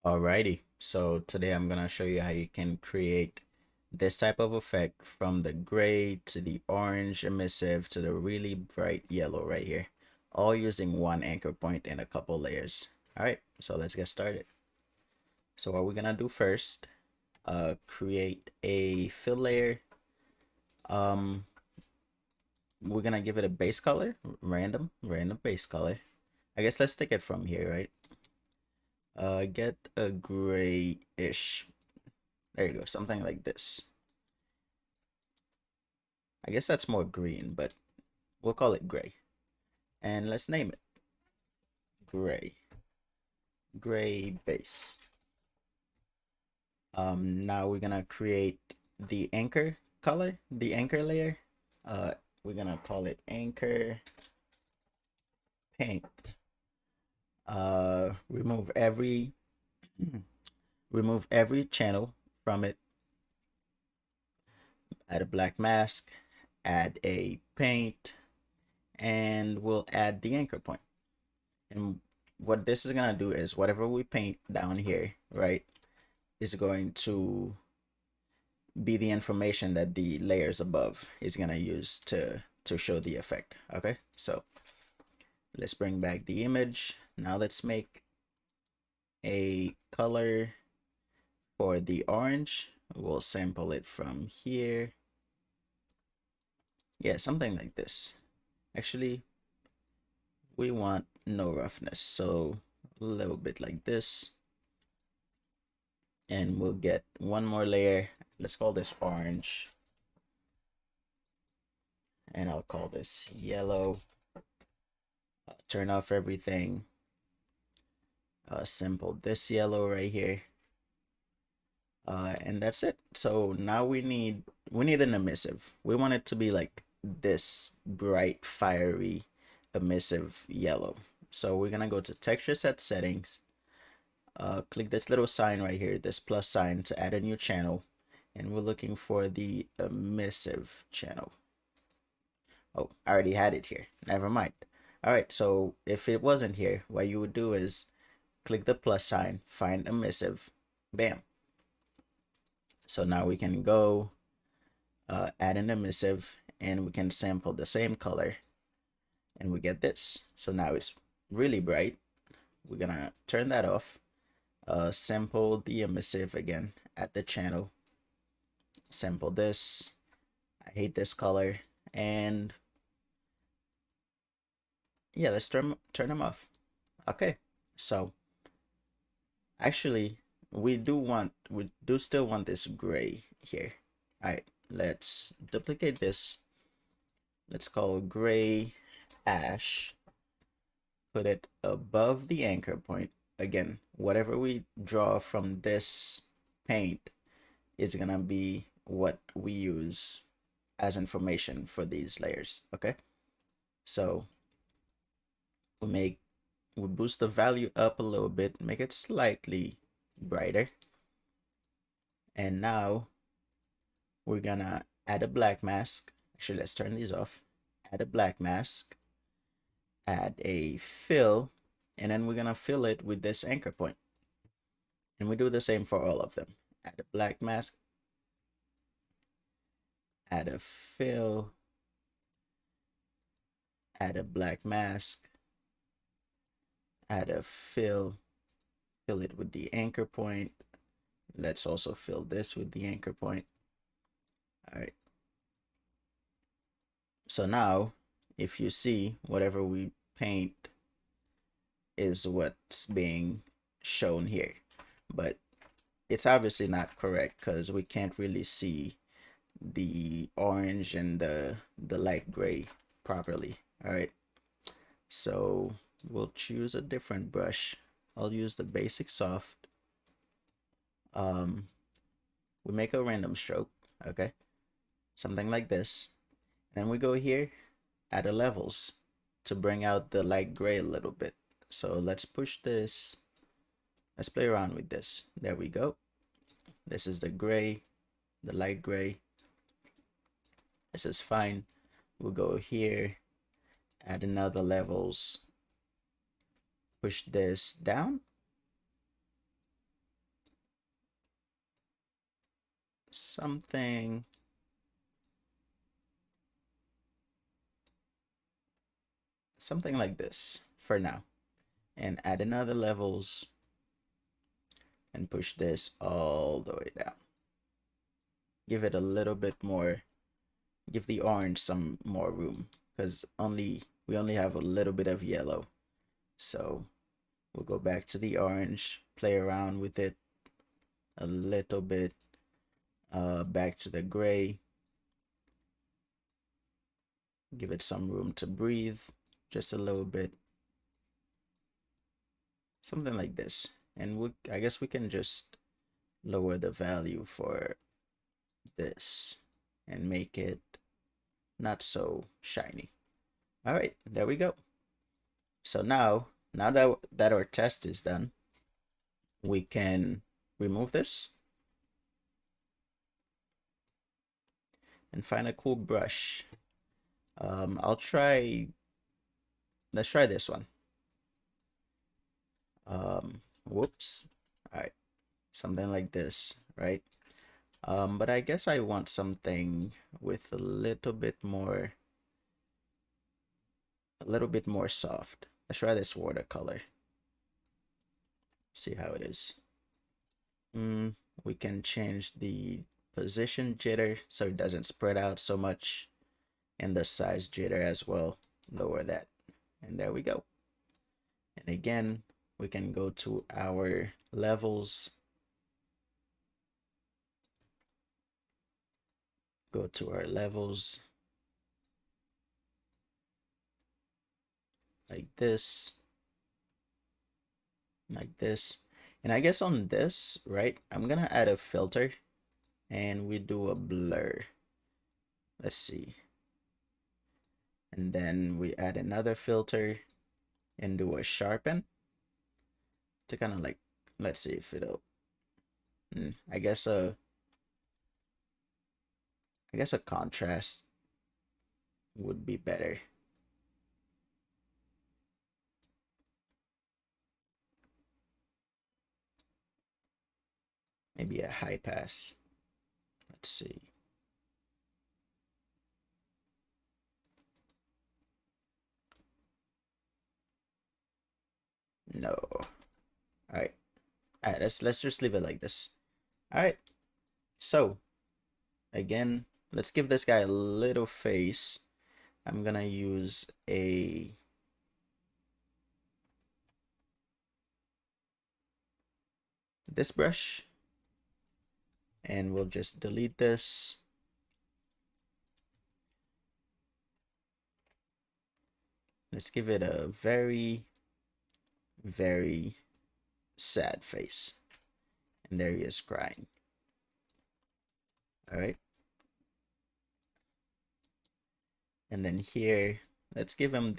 Alrighty, so today I'm gonna show you how you can create this type of effect from the gray to the orange emissive to the really bright yellow right here, all using one anchor point and a couple layers. Alright, so let's get started. So what we're gonna do first, create a fill layer. Um, we're gonna give it a base color, random base color. I guess let's take it from here, right? Get a grayish. There you go, something like this. I guess that's more green, but we'll call it gray. And let's name it gray. Gray base. Now we're gonna create the anchor color, the anchor layer. We're gonna call it anchor paint. Remove every remove every channel from it. Add a black mask, add a paint, and we'll add the anchor point. And what this is gonna do is whatever we paint down here, right, is going to be the information that the layers above is gonna use to show the effect. Okay, so let's bring back the image. Now let's make a color for the orange. We'll sample it from here. Yeah, something like this. Actually, we want no roughness, so a little bit like this. And we'll get one more layer. Let's call this orange. And I'll call this yellow. Turn off everything. Sample this yellow right here. And that's it. So now we need an emissive. We want it to be like this bright, fiery, emissive yellow. So we're gonna go to texture set settings. Click this little sign right here, this plus sign, to add a new channel, and we're looking for the emissive channel. Oh, I already had it here. Never mind. All right, so if it wasn't here, what you would do is click the plus sign, find emissive, bam. So now we can go add an emissive, and we can sample the same color, and we get this. So now it's really bright. We're gonna turn that off. Sample the emissive again at the channel. Sample this. I hate this color, and yeah, let's turn them off. Okay, so actually we do still want this gray here. All right, let's duplicate this. Let's call gray ash. Put it above the anchor point. Again, whatever we draw from this paint is gonna be what we use as information for these layers. Okay, so we boost the value up a little bit, make it slightly brighter, and now we're gonna add a black mask. Actually, let's turn these off. Add a black mask, add a fill, and then we're gonna fill it with this anchor point. And we do the same for all of them. Add a black mask, add a fill, add a black mask, add a fill, fill it with the anchor point. Let's also fill this with the anchor point. All right. So now, if you see, whatever we paint is what's being shown here. But it's obviously not correct because we can't really see the orange and the light gray properly. All right, so we'll choose a different brush. I'll use the basic soft. We make a random stroke, okay, something like this. Then we go here, add a levels to bring out the light gray a little bit. So let's push this. Let's play around with this. There we go. This is the gray, the light gray. This is fine. We'll go here, add another levels, push this down. something like this for now, and add in other levels and push this all the way down. Give it a little bit more, give the orange some more room, because we only have a little bit of yellow. So we'll go back to the orange, play around with it a little bit, back to the gray, give it some room to breathe, just a little bit, something like this. And I guess we can just lower the value for this and make it not so shiny. All right, there we go. So now that our test is done, we can remove this and find a cool brush. Let's try this one. Whoops. All right, something like this, right? But I guess I want something with a little bit more soft. Let's try this watercolor. See how it is. We can change the position jitter so it doesn't spread out so much, and the size jitter as well. Lower that, and there we go. And again, we can go to our levels, like this, and I guess on this, right, I'm gonna add a filter and we do a blur. Let's see. And then we add another filter and do a sharpen to kind of like, let's see if it'll, I guess a contrast would be better. Maybe a high pass. Let's see. No. All right. Let's just leave it like this. All right. So again, let's give this guy a little face. I'm gonna use this brush, and we'll just delete this. Let's give it a very, very sad face. And there he is crying. All right. And then here, let's give him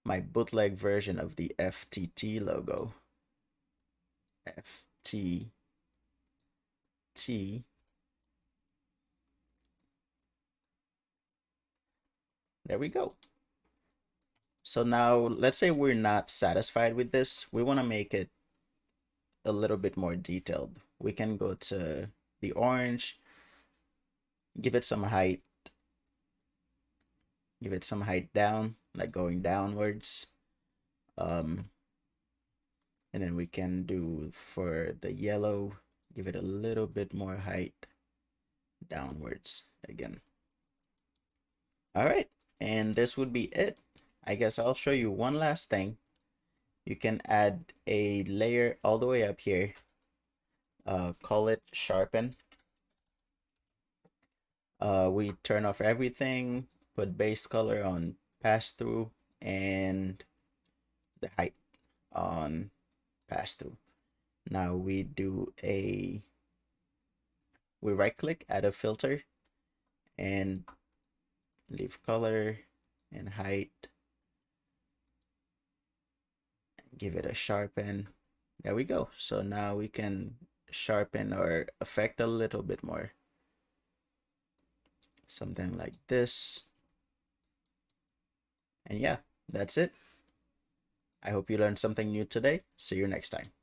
my bootleg version of the FTT logo. FTT. There we go. So now let's say we're not satisfied with this. We want to make it a little bit more detailed. We can go to the orange, give it some height. Give it some height down, like going downwards. And then we can do for the yellow, give it a little bit more height downwards again. All right, and this would be it. I guess I'll show you one last thing. You can add a layer all the way up here. Call it sharpen. We turn off everything, put base color on pass through, and the height on pass through. Now we right click, add a filter, and leave color and height. Give it a sharpen. There we go. So now we can sharpen or affect a little bit more. Something like this. And yeah, that's it. I hope you learned something new today. See you next time.